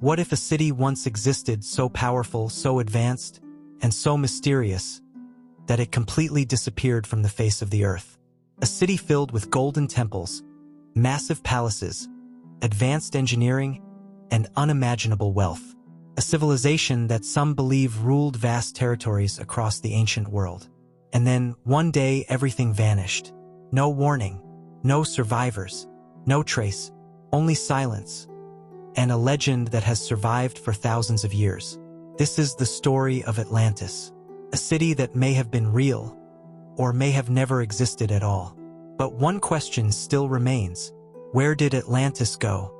What if a city once existed so powerful, so advanced, and so mysterious that it completely disappeared from the face of the earth? A city filled with golden temples, massive palaces, advanced engineering, and unimaginable wealth. A civilization that some believe ruled vast territories across the ancient world. And then, one day, everything vanished. No warning, no survivors, no trace, only silence, and a legend that has survived for thousands of years. This is the story of Atlantis, a city that may have been real, or may have never existed at all. But one question still remains: where did Atlantis go?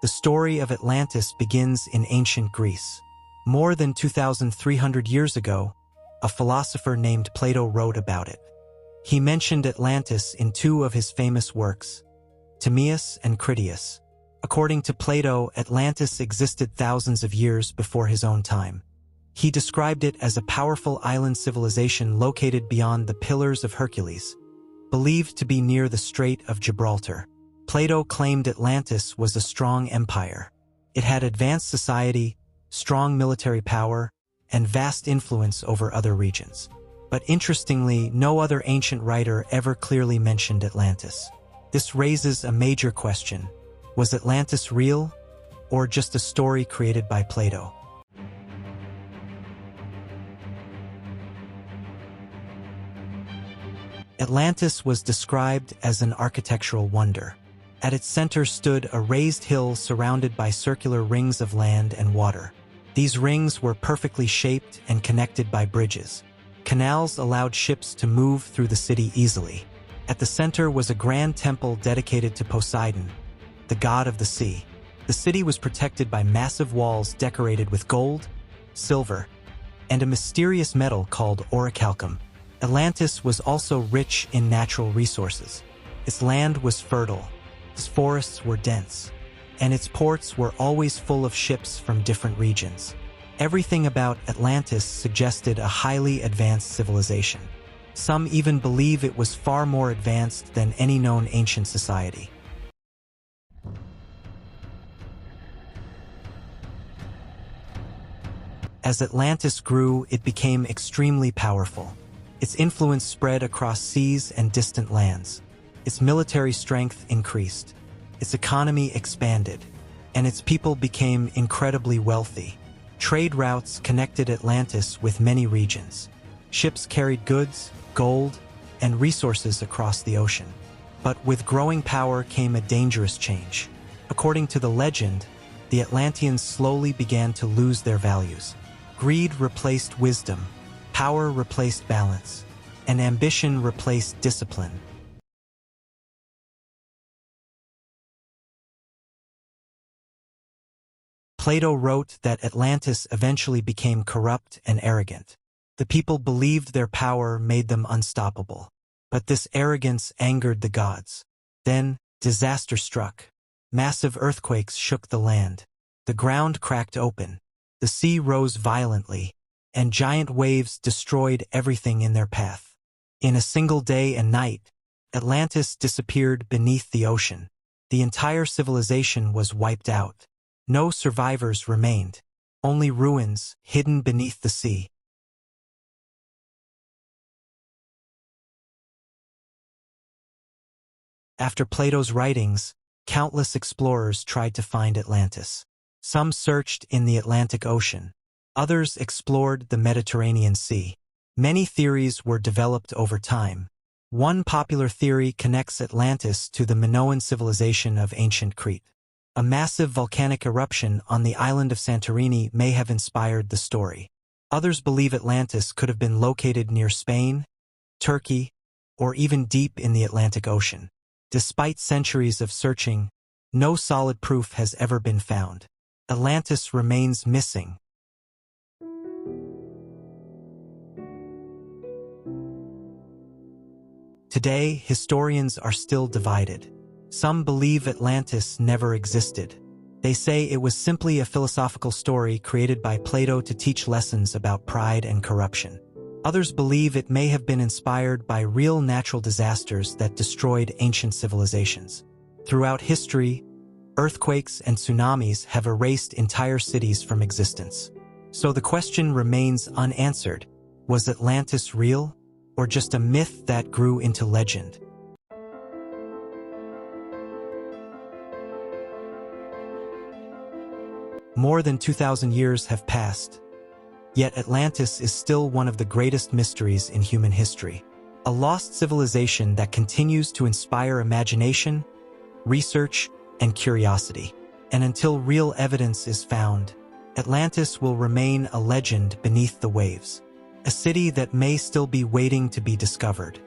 The story of Atlantis begins in ancient Greece. More than 2,300 years ago, a philosopher named Plato wrote about it. He mentioned Atlantis in two of his famous works, Timaeus and Critias. According to Plato, Atlantis existed thousands of years before his own time. He described it as a powerful island civilization located beyond the Pillars of Hercules, believed to be near the Strait of Gibraltar. Plato claimed Atlantis was a strong empire. It had advanced society, strong military power, and vast influence over other regions. But interestingly, no other ancient writer ever clearly mentioned Atlantis. This raises a major question. Was Atlantis real, or just a story created by Plato? Atlantis was described as an architectural wonder. At its center stood a raised hill surrounded by circular rings of land and water. These rings were perfectly shaped and connected by bridges. Canals allowed ships to move through the city easily. At the center was a grand temple dedicated to Poseidon, the god of the sea. The city was protected by massive walls decorated with gold, silver, and a mysterious metal called orichalcum. Atlantis was also rich in natural resources. Its land was fertile, its forests were dense, and its ports were always full of ships from different regions. Everything about Atlantis suggested a highly advanced civilization. Some even believe it was far more advanced than any known ancient society. As Atlantis grew, it became extremely powerful. Its influence spread across seas and distant lands. Its military strength increased. Its economy expanded, and its people became incredibly wealthy. Trade routes connected Atlantis with many regions. Ships carried goods, gold, and resources across the ocean. But with growing power came a dangerous change. According to the legend, the Atlanteans slowly began to lose their values. Greed replaced wisdom, power replaced balance, and ambition replaced discipline. Plato wrote that Atlantis eventually became corrupt and arrogant. The people believed their power made them unstoppable. But this arrogance angered the gods. Then, disaster struck. Massive earthquakes shook the land. The ground cracked open. The sea rose violently, and giant waves destroyed everything in their path. In a single day and night, Atlantis disappeared beneath the ocean. The entire civilization was wiped out. No survivors remained, only ruins hidden beneath the sea. After Plato's writings, countless explorers tried to find Atlantis. Some searched in the Atlantic Ocean. Others explored the Mediterranean Sea. Many theories were developed over time. One popular theory connects Atlantis to the Minoan civilization of ancient Crete. A massive volcanic eruption on the island of Santorini may have inspired the story. Others believe Atlantis could have been located near Spain, Turkey, or even deep in the Atlantic Ocean. Despite centuries of searching, no solid proof has ever been found. Atlantis remains missing. Today, historians are still divided. Some believe Atlantis never existed. They say it was simply a philosophical story created by Plato to teach lessons about pride and corruption. Others believe it may have been inspired by real natural disasters that destroyed ancient civilizations. Throughout history, earthquakes and tsunamis have erased entire cities from existence. So the question remains unanswered. Was Atlantis real, or just a myth that grew into legend? More than 2,000 years have passed, yet Atlantis is still one of the greatest mysteries in human history. A lost civilization that continues to inspire imagination, research, and curiosity. And until real evidence is found, Atlantis will remain a legend beneath the waves, a city that may still be waiting to be discovered.